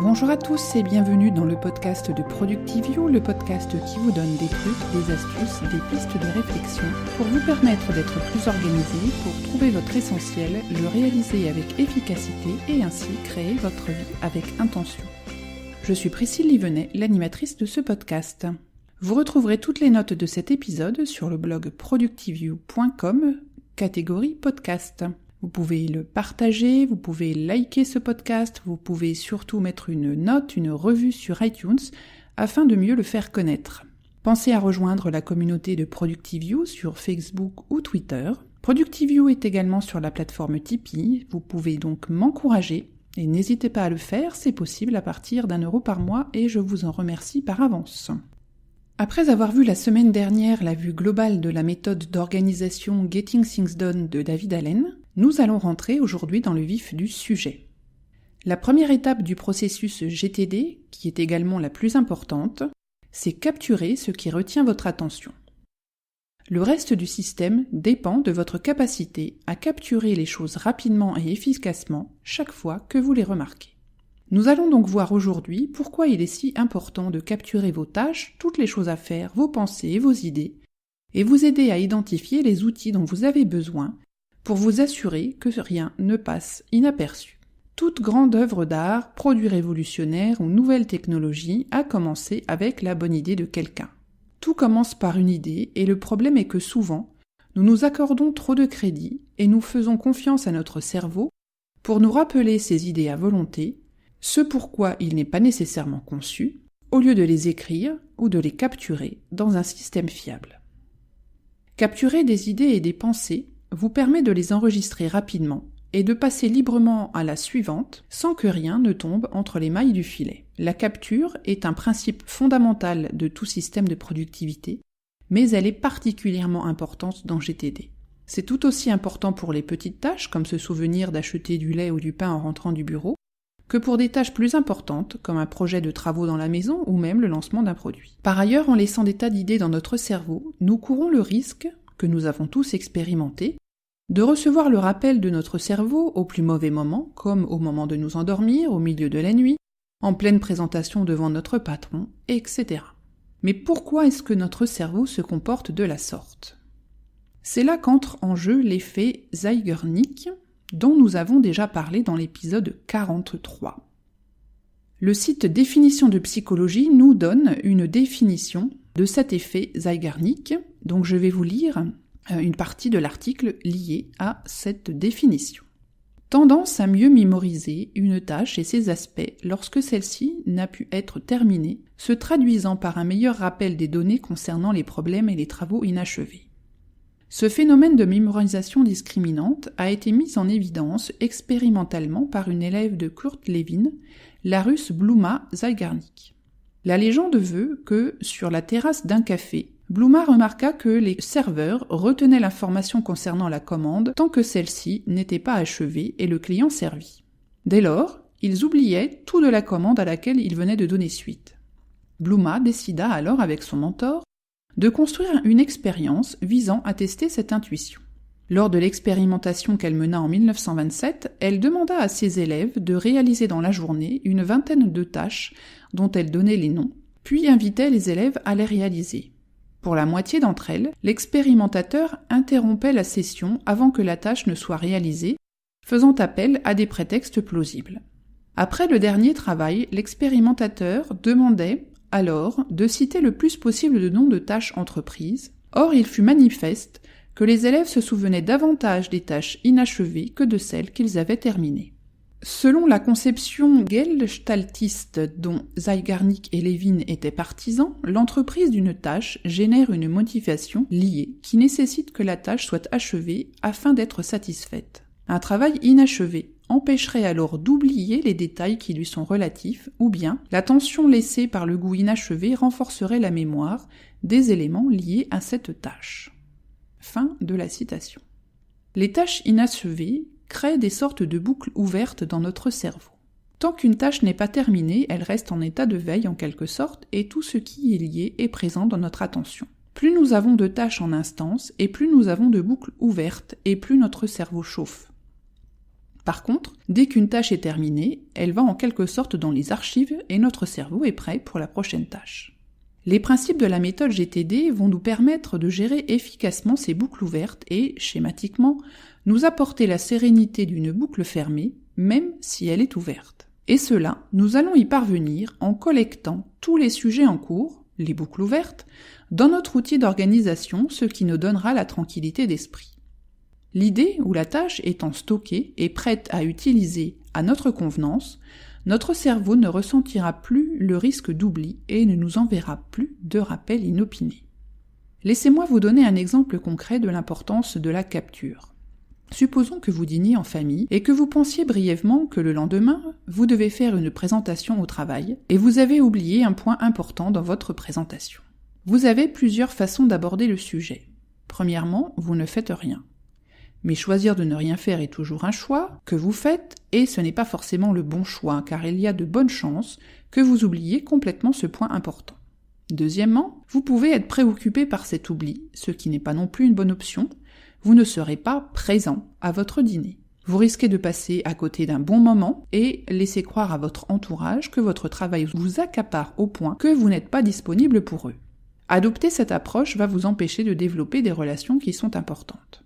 Bonjour à tous et bienvenue dans le podcast de Productivio, le podcast qui vous donne des trucs, des astuces, des pistes de réflexion pour vous permettre d'être plus organisé, pour trouver votre essentiel, le réaliser avec efficacité et ainsi créer votre vie avec intention. Je suis Priscille Livenet, l'animatrice de ce podcast. Vous retrouverez toutes les notes de cet épisode sur le blog productivio.com, catégorie podcast. Vous pouvez le partager, vous pouvez liker ce podcast, vous pouvez surtout mettre une note, une revue sur iTunes afin de mieux le faire connaître. Pensez à rejoindre la communauté de Productivio sur Facebook ou Twitter. Productivio est également sur la plateforme Tipeee, vous pouvez donc m'encourager et n'hésitez pas à le faire, c'est possible à partir d'€1 par mois et je vous en remercie par avance. Après avoir vu la semaine dernière la vue globale de la méthode d'organisation Getting Things Done de David Allen, nous allons rentrer aujourd'hui dans le vif du sujet. La première étape du processus GTD, qui est également la plus importante, c'est capturer ce qui retient votre attention. Le reste du système dépend de votre capacité à capturer les choses rapidement et efficacement chaque fois que vous les remarquez. Nous allons donc voir aujourd'hui pourquoi il est si important de capturer vos tâches, toutes les choses à faire, vos pensées et vos idées, et vous aider à identifier les outils dont vous avez besoin pour vous assurer que rien ne passe inaperçu. Toute grande œuvre d'art, produit révolutionnaire ou nouvelle technologie a commencé avec la bonne idée de quelqu'un. Tout commence par une idée et le problème est que souvent, nous nous accordons trop de crédit et nous faisons confiance à notre cerveau pour nous rappeler ces idées à volonté, ce pourquoi il n'est pas nécessairement conçu, au lieu de les écrire ou de les capturer dans un système fiable. Capturer des idées et des pensées vous permet de les enregistrer rapidement et de passer librement à la suivante sans que rien ne tombe entre les mailles du filet. La capture est un principe fondamental de tout système de productivité, mais elle est particulièrement importante dans GTD. C'est tout aussi important pour les petites tâches, comme se souvenir d'acheter du lait ou du pain en rentrant du bureau, que pour des tâches plus importantes, comme un projet de travaux dans la maison ou même le lancement d'un produit. Par ailleurs, en laissant des tas d'idées dans notre cerveau, nous courons le risque, que nous avons tous expérimenté, de recevoir le rappel de notre cerveau au plus mauvais moment, comme au moment de nous endormir, au milieu de la nuit, en pleine présentation devant notre patron, etc. Mais pourquoi est-ce que notre cerveau se comporte de la sorte ? C'est là qu'entre en jeu l'effet Zeigarnik, dont nous avons déjà parlé dans l'épisode 43. Le site Définition de psychologie nous donne une définition de cet effet Zeigarnik, donc je vais vous lire une partie de l'article lié à cette définition. Tendance à mieux mémoriser une tâche et ses aspects lorsque celle-ci n'a pu être terminée, se traduisant par un meilleur rappel des données concernant les problèmes et les travaux inachevés. Ce phénomène de mémorisation discriminante a été mis en évidence expérimentalement par une élève de Kurt Lewin, la Russe Bluma Zeigarnik. La légende veut que, sur la terrasse d'un café, Bluma remarqua que les serveurs retenaient l'information concernant la commande tant que celle-ci n'était pas achevée et le client servi. Dès lors, ils oubliaient tout de la commande à laquelle ils venaient de donner suite. Bluma décida alors avec son mentor de construire une expérience visant à tester cette intuition. Lors de l'expérimentation qu'elle mena en 1927, elle demanda à ses élèves de réaliser dans la journée une vingtaine de tâches dont elle donnait les noms, puis invitait les élèves à les réaliser. Pour la moitié d'entre elles, l'expérimentateur interrompait la session avant que la tâche ne soit réalisée, faisant appel à des prétextes plausibles. Après le dernier travail, l'expérimentateur demandait alors de citer le plus possible de noms de tâches entreprises. Or, il fut manifeste que les élèves se souvenaient davantage des tâches inachevées que de celles qu'ils avaient terminées. Selon la conception gestaltiste dont Zeigarnik et Lewin étaient partisans, l'entreprise d'une tâche génère une motivation liée qui nécessite que la tâche soit achevée afin d'être satisfaite. Un travail inachevé empêcherait alors d'oublier les détails qui lui sont relatifs, ou bien l'attention laissée par le goût inachevé renforcerait la mémoire des éléments liés à cette tâche. Fin de la citation. Les tâches inachevées créent des sortes de boucles ouvertes dans notre cerveau. Tant qu'une tâche n'est pas terminée, elle reste en état de veille en quelque sorte, et tout ce qui y est lié est présent dans notre attention. Plus nous avons de tâches en instance, et plus nous avons de boucles ouvertes, et plus notre cerveau chauffe. Par contre, dès qu'une tâche est terminée, elle va en quelque sorte dans les archives et notre cerveau est prêt pour la prochaine tâche. Les principes de la méthode GTD vont nous permettre de gérer efficacement ces boucles ouvertes et, schématiquement, nous apporter la sérénité d'une boucle fermée, même si elle est ouverte. Et cela, nous allons y parvenir en collectant tous les sujets en cours, les boucles ouvertes, dans notre outil d'organisation, ce qui nous donnera la tranquillité d'esprit. L'idée ou la tâche étant stockée et prête à utiliser à notre convenance, notre cerveau ne ressentira plus le risque d'oubli et ne nous enverra plus de rappels inopinés. Laissez-moi vous donner un exemple concret de l'importance de la capture. Supposons que vous dîniez en famille et que vous pensiez brièvement que le lendemain, vous devez faire une présentation au travail et vous avez oublié un point important dans votre présentation. Vous avez plusieurs façons d'aborder le sujet. Premièrement, vous ne faites rien. Mais choisir de ne rien faire est toujours un choix que vous faites et ce n'est pas forcément le bon choix car il y a de bonnes chances que vous oubliez complètement ce point important. Deuxièmement, vous pouvez être préoccupé par cet oubli, ce qui n'est pas non plus une bonne option. Vous ne serez pas présent à votre dîner. Vous risquez de passer à côté d'un bon moment et laisser croire à votre entourage que votre travail vous accapare au point que vous n'êtes pas disponible pour eux. Adopter cette approche va vous empêcher de développer des relations qui sont importantes.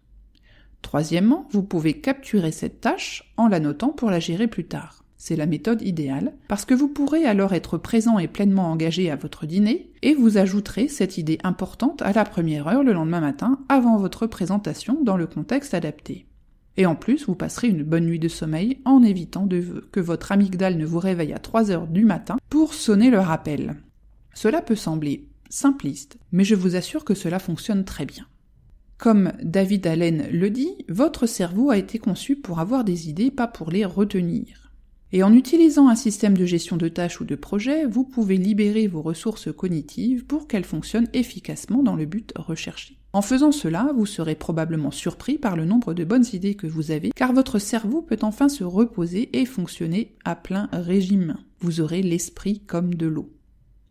Troisièmement, vous pouvez capturer cette tâche en la notant pour la gérer plus tard. C'est la méthode idéale, parce que vous pourrez alors être présent et pleinement engagé à votre dîner, et vous ajouterez cette idée importante à la première heure le lendemain matin, avant votre présentation dans le contexte adapté. Et en plus, vous passerez une bonne nuit de sommeil en évitant que votre amygdale ne vous réveille à 3 heures du matin pour sonner le rappel. Cela peut sembler simpliste, mais je vous assure que cela fonctionne très bien. Comme David Allen le dit, votre cerveau a été conçu pour avoir des idées, pas pour les retenir. Et en utilisant un système de gestion de tâches ou de projets, vous pouvez libérer vos ressources cognitives pour qu'elles fonctionnent efficacement dans le but recherché. En faisant cela, vous serez probablement surpris par le nombre de bonnes idées que vous avez, car votre cerveau peut enfin se reposer et fonctionner à plein régime. Vous aurez l'esprit comme de l'eau.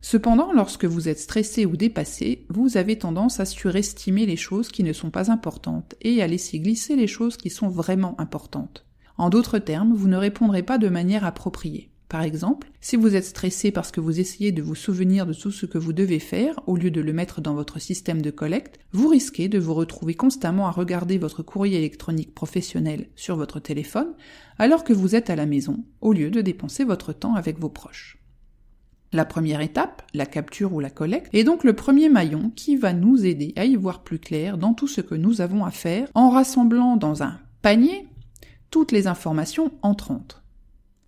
Cependant, lorsque vous êtes stressé ou dépassé, vous avez tendance à surestimer les choses qui ne sont pas importantes et à laisser glisser les choses qui sont vraiment importantes. En d'autres termes, vous ne répondrez pas de manière appropriée. Par exemple, si vous êtes stressé parce que vous essayez de vous souvenir de tout ce que vous devez faire, au lieu de le mettre dans votre système de collecte, vous risquez de vous retrouver constamment à regarder votre courrier électronique professionnel sur votre téléphone, alors que vous êtes à la maison, au lieu de dépenser votre temps avec vos proches. La première étape, la capture ou la collecte, est donc le premier maillon qui va nous aider à y voir plus clair dans tout ce que nous avons à faire en rassemblant dans un panier toutes les informations entrantes.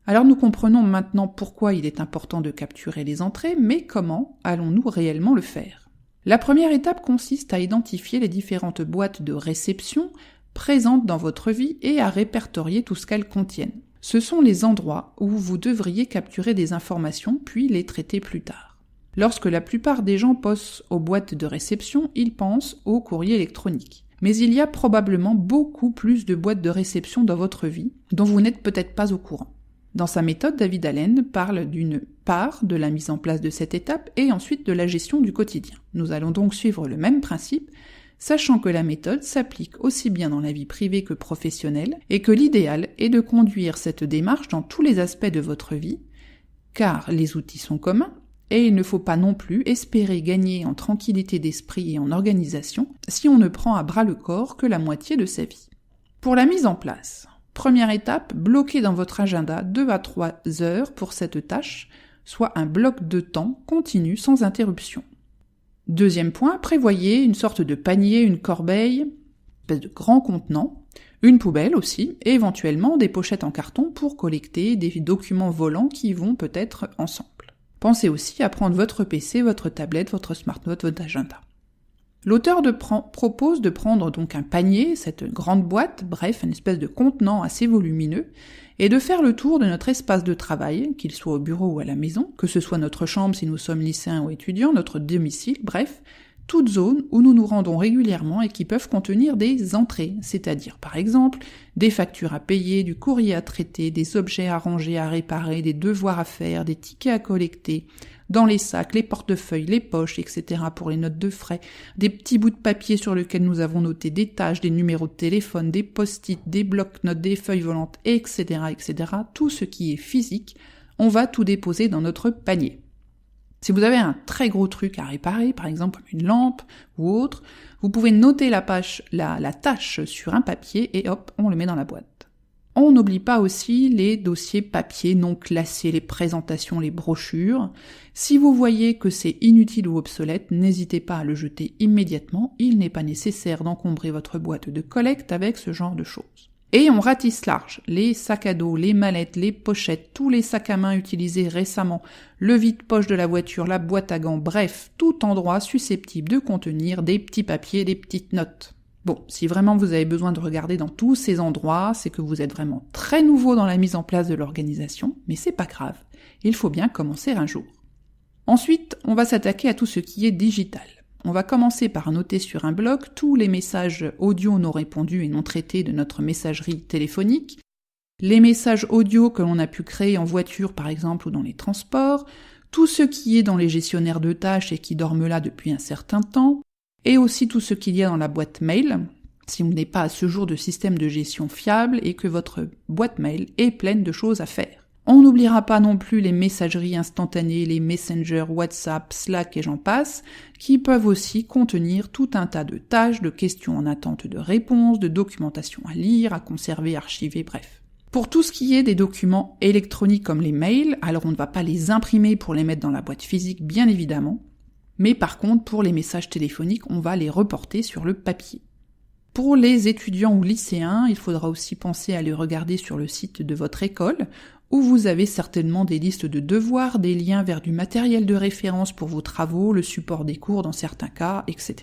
Alors nous comprenons maintenant pourquoi il est important de capturer les entrées, mais comment allons-nous réellement le faire ? La première étape consiste à identifier les différentes boîtes de réception présentes dans votre vie et à répertorier tout ce qu'elles contiennent. Ce sont les endroits où vous devriez capturer des informations puis les traiter plus tard. Lorsque la plupart des gens pensent aux boîtes de réception, ils pensent au courrier électronique. Mais il y a probablement beaucoup plus de boîtes de réception dans votre vie dont vous n'êtes peut-être pas au courant. Dans sa méthode, David Allen parle d'une part de la mise en place de cette étape et ensuite de la gestion du quotidien. Nous allons donc suivre le même principe, sachant que la méthode s'applique aussi bien dans la vie privée que professionnelle et que l'idéal est de conduire cette démarche dans tous les aspects de votre vie, car les outils sont communs et il ne faut pas non plus espérer gagner en tranquillité d'esprit et en organisation si on ne prend à bras le corps que la moitié de sa vie. Pour la mise en place, première étape, bloquez dans votre agenda 2 à 3 heures pour cette tâche, soit un bloc de temps continu sans interruption. Deuxième point, prévoyez une sorte de panier, une corbeille, une espèce de grand contenant, une poubelle aussi, et éventuellement des pochettes en carton pour collecter des documents volants qui vont peut-être ensemble. Pensez aussi à prendre votre PC, votre tablette, votre smartphone, votre agenda. L'auteur propose de prendre donc un panier, cette grande boîte, bref, une espèce de contenant assez volumineux, et de faire le tour de notre espace de travail, qu'il soit au bureau ou à la maison, que ce soit notre chambre si nous sommes lycéens ou étudiants, notre domicile, bref, toutes zones où nous nous rendons régulièrement et qui peuvent contenir des entrées, c'est-à-dire par exemple des factures à payer, du courrier à traiter, des objets à ranger, à réparer, des devoirs à faire, des tickets à collecter, dans les sacs, les portefeuilles, les poches, etc. pour les notes de frais, des petits bouts de papier sur lesquels nous avons noté des tâches, des numéros de téléphone, des post-it, des blocs-notes, des feuilles volantes, etc., etc. Tout ce qui est physique, on va tout déposer dans notre panier. Si vous avez un très gros truc à réparer, par exemple comme une lampe ou autre, vous pouvez noter la tâche sur un papier et hop, on le met dans la boîte. On n'oublie pas aussi les dossiers papier non classés, les présentations, les brochures. Si vous voyez que c'est inutile ou obsolète, n'hésitez pas à le jeter immédiatement, il n'est pas nécessaire d'encombrer votre boîte de collecte avec ce genre de choses. Et on ratisse large, les sacs à dos, les mallettes, les pochettes, tous les sacs à main utilisés récemment, le vide-poche de la voiture, la boîte à gants, bref, tout endroit susceptible de contenir des petits papiers, des petites notes. Bon, si vraiment vous avez besoin de regarder dans tous ces endroits, c'est que vous êtes vraiment très nouveau dans la mise en place de l'organisation, mais c'est pas grave, il faut bien commencer un jour. Ensuite, on va s'attaquer à tout ce qui est digital. On va commencer par noter sur un bloc tous les messages audio non répondus et non traités de notre messagerie téléphonique, les messages audio que l'on a pu créer en voiture par exemple ou dans les transports, tout ce qui est dans les gestionnaires de tâches et qui dorment là depuis un certain temps, et aussi tout ce qu'il y a dans la boîte mail, si vous n'avez pas à ce jour de système de gestion fiable et que votre boîte mail est pleine de choses à faire. On n'oubliera pas non plus les messageries instantanées, les messengers, WhatsApp, Slack et j'en passe, qui peuvent aussi contenir tout un tas de tâches, de questions en attente de réponse, de documentation à lire, à conserver, archiver, bref. Pour tout ce qui est des documents électroniques comme les mails, alors on ne va pas les imprimer pour les mettre dans la boîte physique, bien évidemment, mais par contre, pour les messages téléphoniques, on va les reporter sur le papier. Pour les étudiants ou lycéens, il faudra aussi penser à les regarder sur le site de votre école, où vous avez certainement des listes de devoirs, des liens vers du matériel de référence pour vos travaux, le support des cours dans certains cas, etc.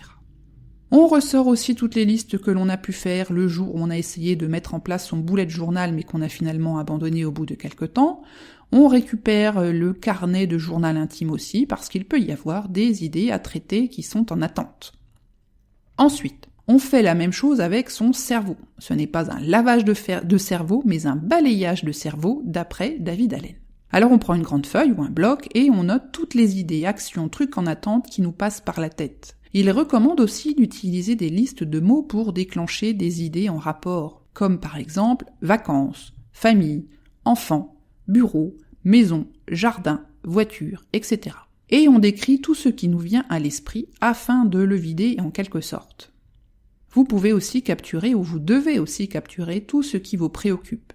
On ressort aussi toutes les listes que l'on a pu faire le jour où on a essayé de mettre en place son bullet journal mais qu'on a finalement abandonné au bout de quelques temps. On récupère le carnet de journal intime aussi parce qu'il peut y avoir des idées à traiter qui sont en attente. Ensuite, on fait la même chose avec son cerveau. Ce n'est pas un lavage de cerveau, mais un balayage de cerveau d'après David Allen. Alors on prend une grande feuille ou un bloc et on note toutes les idées, actions, trucs en attente qui nous passent par la tête. Il recommande aussi d'utiliser des listes de mots pour déclencher des idées en rapport, comme par exemple vacances, famille, enfants, bureau, maison, jardin, voiture, etc. Et on décrit tout ce qui nous vient à l'esprit afin de le vider en quelque sorte. Vous pouvez aussi capturer, ou vous devez aussi capturer, tout ce qui vous préoccupe.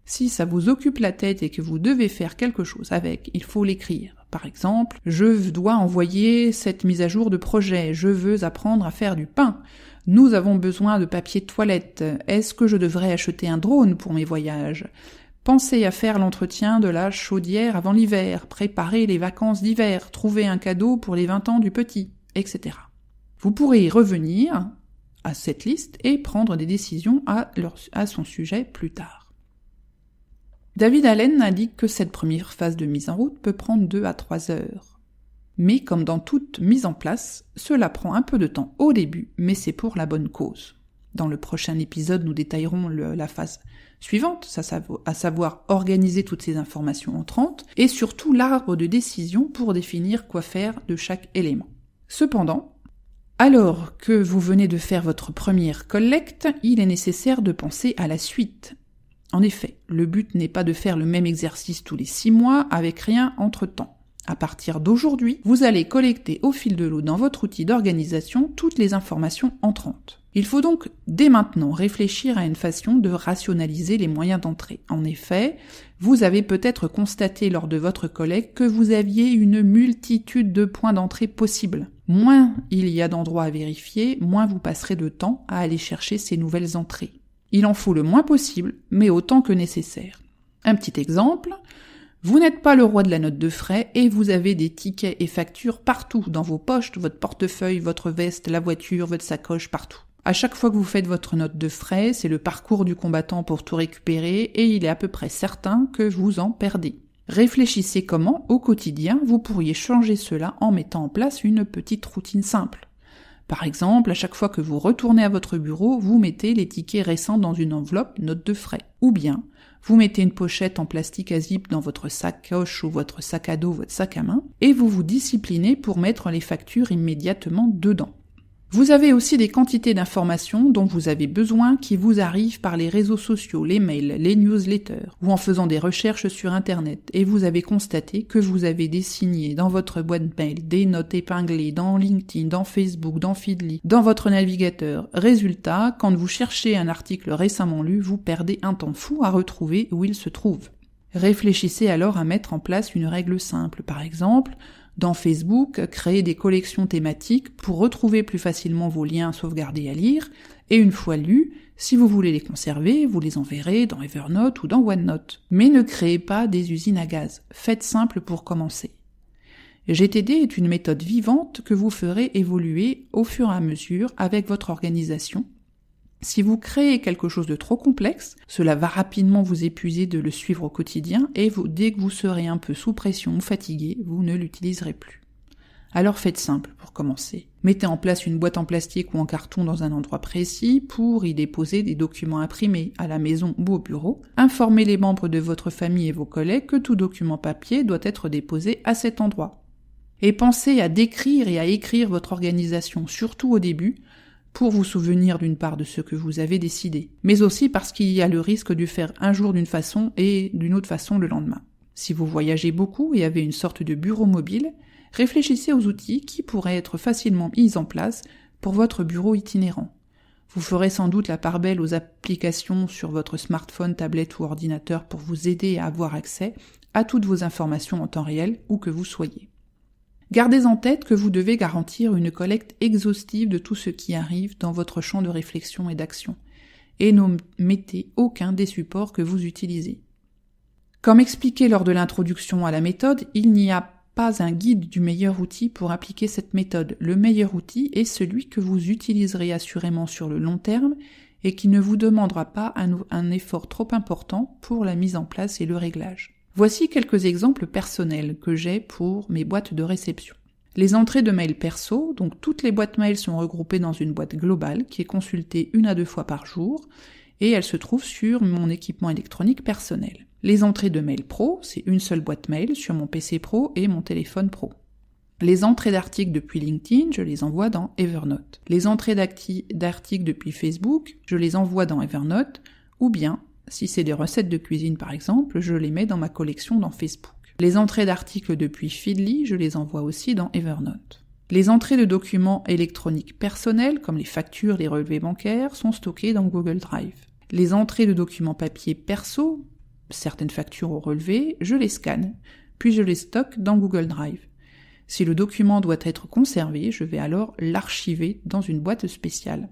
Si ça vous occupe la tête et que vous devez faire quelque chose avec, il faut l'écrire. Par exemple, je dois envoyer cette mise à jour de projet, je veux apprendre à faire du pain, nous avons besoin de papier de toilette, est-ce que je devrais acheter un drone pour mes voyages ? Pensez à faire l'entretien de la chaudière avant l'hiver, préparer les vacances d'hiver, trouver un cadeau pour les 20 ans du petit, etc. Vous pourrez y revenir à cette liste et prendre des décisions à son sujet plus tard. David Allen indique que cette première phase de mise en route peut prendre 2 à 3 heures. Mais comme dans toute mise en place, cela prend un peu de temps au début, mais c'est pour la bonne cause. Dans le prochain épisode, nous détaillerons la phase suivante, à savoir organiser toutes ces informations entrantes, et surtout l'arbre de décision pour définir quoi faire de chaque élément. Cependant, alors que vous venez de faire votre première collecte, il est nécessaire de penser à la suite. En effet, le but n'est pas de faire le même exercice tous les 6 mois avec rien entre-temps. À partir d'aujourd'hui, vous allez collecter au fil de l'eau dans votre outil d'organisation toutes les informations entrantes. Il faut donc dès maintenant réfléchir à une façon de rationaliser les moyens d'entrée. En effet, vous avez peut-être constaté lors de votre collecte que vous aviez une multitude de points d'entrée possibles. Moins il y a d'endroits à vérifier, moins vous passerez de temps à aller chercher ces nouvelles entrées. Il en faut le moins possible, mais autant que nécessaire. Un petit exemple, vous n'êtes pas le roi de la note de frais et vous avez des tickets et factures partout, dans vos poches, votre portefeuille, votre veste, la voiture, votre sacoche, partout. À chaque fois que vous faites votre note de frais, c'est le parcours du combattant pour tout récupérer et il est à peu près certain que vous en perdez. Réfléchissez comment, au quotidien, vous pourriez changer cela en mettant en place une petite routine simple. Par exemple, à chaque fois que vous retournez à votre bureau, vous mettez les tickets récents dans une enveloppe note de frais. Ou bien, vous mettez une pochette en plastique à zip dans votre sacoche ou votre sac à dos, votre sac à main, et vous vous disciplinez pour mettre les factures immédiatement dedans. Vous avez aussi des quantités d'informations dont vous avez besoin qui vous arrivent par les réseaux sociaux, les mails, les newsletters, ou en faisant des recherches sur Internet, et vous avez constaté que vous avez des signés dans votre boîte mail, des notes épinglées dans LinkedIn, dans Facebook, dans Feedly, dans votre navigateur. Résultat, quand vous cherchez un article récemment lu, vous perdez un temps fou à retrouver où il se trouve. Réfléchissez alors à mettre en place une règle simple, par exemple, dans Facebook, créez des collections thématiques pour retrouver plus facilement vos liens sauvegardés à lire, et une fois lus, si vous voulez les conserver, vous les enverrez dans Evernote ou dans OneNote. Mais ne créez pas des usines à gaz, faites simple pour commencer. GTD est une méthode vivante que vous ferez évoluer au fur et à mesure avec votre organisation. Si vous créez quelque chose de trop complexe, cela va rapidement vous épuiser de le suivre au quotidien et dès que vous serez un peu sous pression ou fatigué, vous ne l'utiliserez plus. Alors faites simple pour commencer. Mettez en place une boîte en plastique ou en carton dans un endroit précis pour y déposer des documents imprimés à la maison ou au bureau. Informez les membres de votre famille et vos collègues que tout document papier doit être déposé à cet endroit. Et pensez à décrire et à écrire votre organisation, surtout au début, pour vous souvenir d'une part de ce que vous avez décidé, mais aussi parce qu'il y a le risque de faire un jour d'une façon et d'une autre façon le lendemain. Si vous voyagez beaucoup et avez une sorte de bureau mobile, réfléchissez aux outils qui pourraient être facilement mis en place pour votre bureau itinérant. Vous ferez sans doute la part belle aux applications sur votre smartphone, tablette ou ordinateur pour vous aider à avoir accès à toutes vos informations en temps réel où que vous soyez. Gardez en tête que vous devez garantir une collecte exhaustive de tout ce qui arrive dans votre champ de réflexion et d'action, et n'omettez aucun des supports que vous utilisez. Comme expliqué lors de l'introduction à la méthode, il n'y a pas un guide du meilleur outil pour appliquer cette méthode. Le meilleur outil est celui que vous utiliserez assurément sur le long terme et qui ne vous demandera pas un effort trop important pour la mise en place et le réglage. Voici quelques exemples personnels que j'ai pour mes boîtes de réception. Les entrées de mail perso, donc toutes les boîtes mail sont regroupées dans une boîte globale qui est consultée 1 à 2 fois par jour et elle se trouve sur mon équipement électronique personnel. Les entrées de mail pro, c'est une seule boîte mail sur mon PC pro et mon téléphone pro. Les entrées d'articles depuis LinkedIn, je les envoie dans Evernote. Les entrées d'articles depuis Facebook, je les envoie dans Evernote, ou bien si c'est des recettes de cuisine par exemple, je les mets dans ma collection dans Facebook. Les entrées d'articles depuis Feedly, je les envoie aussi dans Evernote. Les entrées de documents électroniques personnels, comme les factures, les relevés bancaires, sont stockées dans Google Drive. Les entrées de documents papier perso, certaines factures ou relevés, je les scanne, puis je les stocke dans Google Drive. Si le document doit être conservé, je vais alors l'archiver dans une boîte spéciale.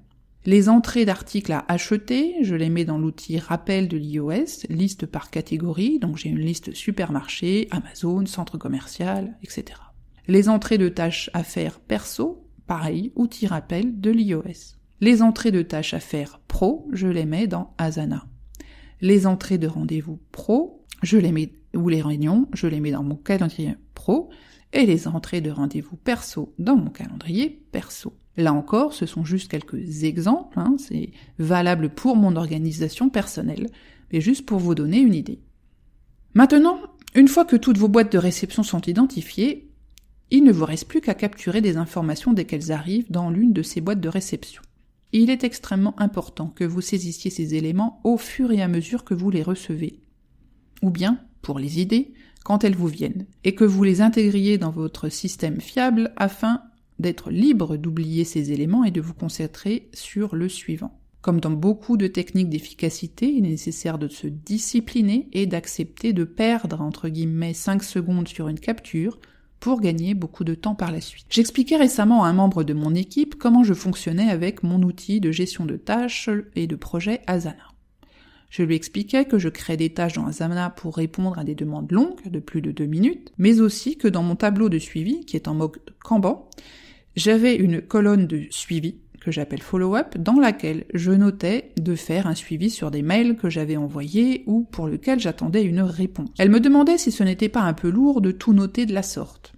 Les entrées d'articles à acheter, je les mets dans l'outil rappel de l'iOS, liste par catégorie, donc j'ai une liste supermarché, Amazon, centre commercial, etc. Les entrées de tâches à faire perso, pareil, outil rappel de l'iOS. Les entrées de tâches à faire pro, je les mets dans Asana. Les entrées de rendez-vous pro, ou les réunions, je les mets dans mon calendrier pro, et les entrées de rendez-vous perso dans mon calendrier perso. Là encore, ce sont juste quelques exemples, c'est valable pour mon organisation personnelle, mais juste pour vous donner une idée. Maintenant, une fois que toutes vos boîtes de réception sont identifiées, il ne vous reste plus qu'à capturer des informations dès qu'elles arrivent dans l'une de ces boîtes de réception. Il est extrêmement important que vous saisissiez ces éléments au fur et à mesure que vous les recevez, ou bien, pour les idées, quand elles vous viennent, et que vous les intégriez dans votre système fiable afin d'être libre d'oublier ces éléments et de vous concentrer sur le suivant. Comme dans beaucoup de techniques d'efficacité, il est nécessaire de se discipliner et d'accepter de perdre, entre guillemets, 5 secondes sur une capture pour gagner beaucoup de temps par la suite. J'expliquais récemment à un membre de mon équipe comment je fonctionnais avec mon outil de gestion de tâches et de projets Asana. Je lui expliquais que je crée des tâches dans Asana pour répondre à des demandes longues de plus de 2 minutes, mais aussi que dans mon tableau de suivi, qui est en mode Kanban, j'avais une colonne de suivi, que j'appelle follow-up, dans laquelle je notais de faire un suivi sur des mails que j'avais envoyés ou pour lesquels j'attendais une réponse. Elle me demandait si ce n'était pas un peu lourd de tout noter de la sorte.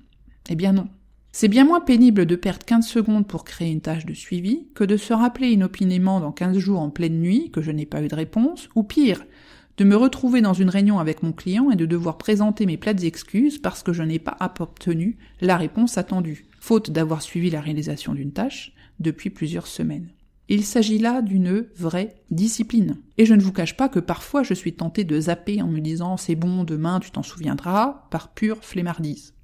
Eh bien non. C'est bien moins pénible de perdre 15 secondes pour créer une tâche de suivi que de se rappeler inopinément dans 15 jours en pleine nuit que je n'ai pas eu de réponse, ou pire, de me retrouver dans une réunion avec mon client et de devoir présenter mes plates excuses parce que je n'ai pas obtenu la réponse attendue, faute d'avoir suivi la réalisation d'une tâche depuis plusieurs semaines. Il s'agit là d'une vraie discipline. Et je ne vous cache pas que parfois je suis tentée de zapper en me disant « c'est bon, demain tu t'en souviendras » par pure flemmardise.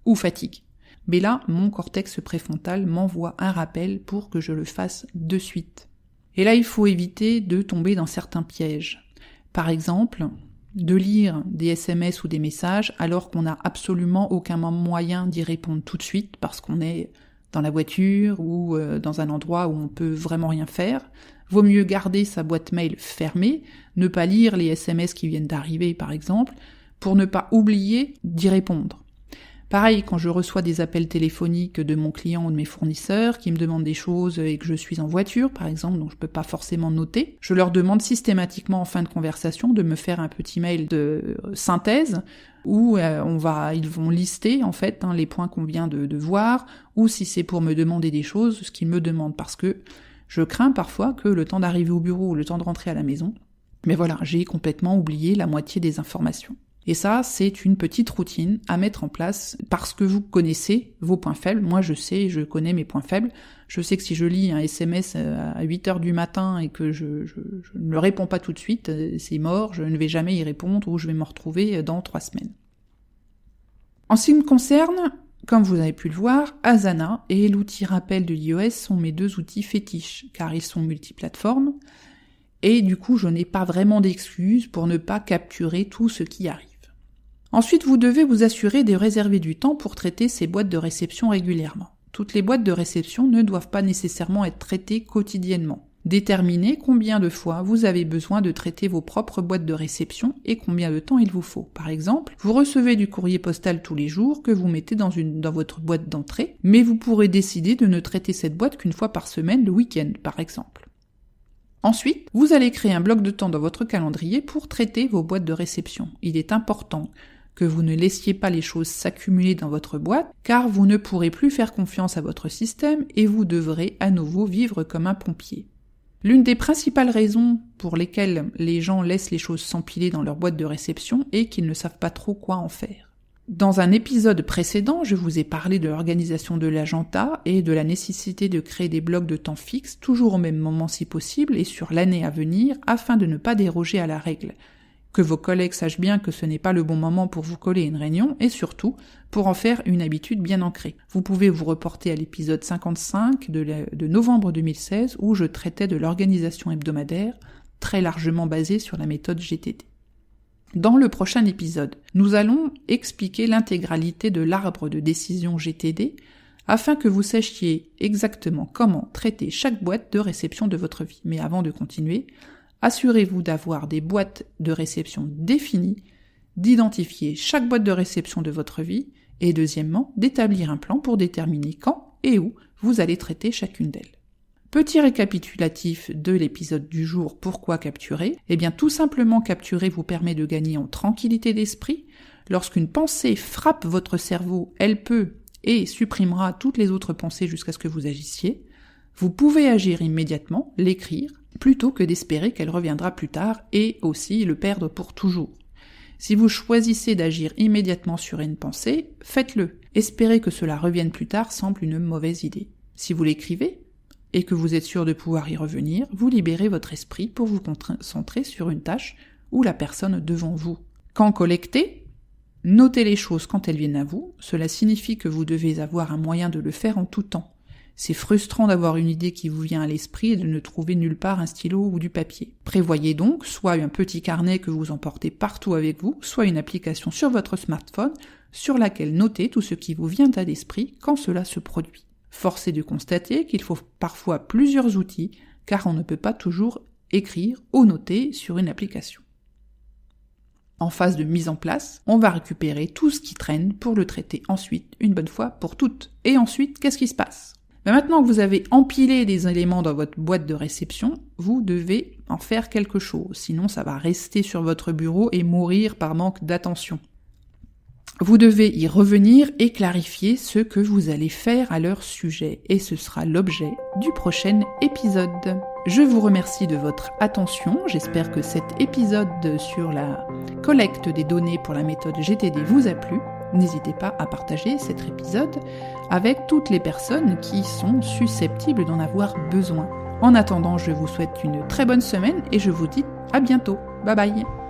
Ou fatigue. Mais là, mon cortex préfrontal m'envoie un rappel pour que je le fasse de suite. Et là, il faut éviter de tomber dans certains pièges. Par exemple, de lire des SMS ou des messages alors qu'on n'a absolument aucun moyen d'y répondre tout de suite parce qu'on est dans la voiture ou dans un endroit où on peut vraiment rien faire. Vaut mieux garder sa boîte mail fermée, ne pas lire les SMS qui viennent d'arriver par exemple, pour ne pas oublier d'y répondre. Pareil, quand je reçois des appels téléphoniques de mon client ou de mes fournisseurs qui me demandent des choses et que je suis en voiture, par exemple, donc je peux pas forcément noter, je leur demande systématiquement en fin de conversation de me faire un petit mail de synthèse où ils vont lister en fait les points qu'on vient de voir, ou si c'est pour me demander des choses, ce qu'ils me demandent, parce que je crains parfois que le temps d'arriver au bureau ou le temps de rentrer à la maison, mais voilà, j'ai complètement oublié la moitié des informations. Et ça, c'est une petite routine à mettre en place parce que vous connaissez vos points faibles. Moi, je connais mes points faibles. Je sais que si je lis un SMS à 8h du matin et que je ne le réponds pas tout de suite, c'est mort, je ne vais jamais y répondre ou je vais me retrouver dans 3 semaines. En ce qui me concerne, comme vous avez pu le voir, Asana et l'outil rappel de l'iOS sont mes 2 outils fétiches, car ils sont multiplateformes, et du coup, je n'ai pas vraiment d'excuses pour ne pas capturer tout ce qui arrive. Ensuite, vous devez vous assurer de réserver du temps pour traiter ces boîtes de réception régulièrement. Toutes les boîtes de réception ne doivent pas nécessairement être traitées quotidiennement. Déterminez combien de fois vous avez besoin de traiter vos propres boîtes de réception et combien de temps il vous faut. Par exemple, vous recevez du courrier postal tous les jours que vous mettez dans votre boîte d'entrée, mais vous pourrez décider de ne traiter cette boîte qu'une fois par semaine le week-end, par exemple. Ensuite, vous allez créer un bloc de temps dans votre calendrier pour traiter vos boîtes de réception. Il est important que vous ne laissiez pas les choses s'accumuler dans votre boîte, car vous ne pourrez plus faire confiance à votre système et vous devrez à nouveau vivre comme un pompier. L'une des principales raisons pour lesquelles les gens laissent les choses s'empiler dans leur boîte de réception est qu'ils ne savent pas trop quoi en faire. Dans un épisode précédent, je vous ai parlé de l'organisation de l'agenda et de la nécessité de créer des blocs de temps fixes, toujours au même moment si possible et sur l'année à venir, afin de ne pas déroger à la règle. Que vos collègues sachent bien que ce n'est pas le bon moment pour vous coller une réunion et surtout pour en faire une habitude bien ancrée. Vous pouvez vous reporter à l'épisode 55 de novembre 2016 où je traitais de l'organisation hebdomadaire, très largement basée sur la méthode GTD. Dans le prochain épisode, nous allons expliquer l'intégralité de l'arbre de décision GTD afin que vous sachiez exactement comment traiter chaque boîte de réception de votre vie. Mais avant de continuer, assurez-vous d'avoir des boîtes de réception définies, d'identifier chaque boîte de réception de votre vie et deuxièmement, d'établir un plan pour déterminer quand et où vous allez traiter chacune d'elles. Petit récapitulatif de l'épisode du jour, pourquoi capturer ? Eh bien, tout simplement capturer vous permet de gagner en tranquillité d'esprit. Lorsqu'une pensée frappe votre cerveau, elle peut et supprimera toutes les autres pensées jusqu'à ce que vous agissiez. Vous pouvez agir immédiatement, l'écrire, plutôt que d'espérer qu'elle reviendra plus tard et aussi le perdre pour toujours. Si vous choisissez d'agir immédiatement sur une pensée, faites-le. Espérer que cela revienne plus tard semble une mauvaise idée. Si vous l'écrivez, et que vous êtes sûr de pouvoir y revenir, vous libérez votre esprit pour vous concentrer sur une tâche ou la personne devant vous. Quand collecter, notez les choses quand elles viennent à vous, cela signifie que vous devez avoir un moyen de le faire en tout temps. C'est frustrant d'avoir une idée qui vous vient à l'esprit et de ne trouver nulle part un stylo ou du papier. Prévoyez donc soit un petit carnet que vous emportez partout avec vous, soit une application sur votre smartphone sur laquelle notez tout ce qui vous vient à l'esprit quand cela se produit. Force est de constater qu'il faut parfois plusieurs outils, car on ne peut pas toujours écrire ou noter sur une application. En phase de mise en place, on va récupérer tout ce qui traîne pour le traiter ensuite, une bonne fois pour toutes. Et ensuite, qu'est-ce qui se passe ? Maintenant que vous avez empilé des éléments dans votre boîte de réception, vous devez en faire quelque chose, sinon ça va rester sur votre bureau et mourir par manque d'attention. Vous devez y revenir et clarifier ce que vous allez faire à leur sujet, et ce sera l'objet du prochain épisode. Je vous remercie de votre attention, j'espère que cet épisode sur la collecte des données pour la méthode GTD vous a plu. N'hésitez pas à partager cet épisode avec toutes les personnes qui sont susceptibles d'en avoir besoin. En attendant, je vous souhaite une très bonne semaine et je vous dis à bientôt. Bye bye.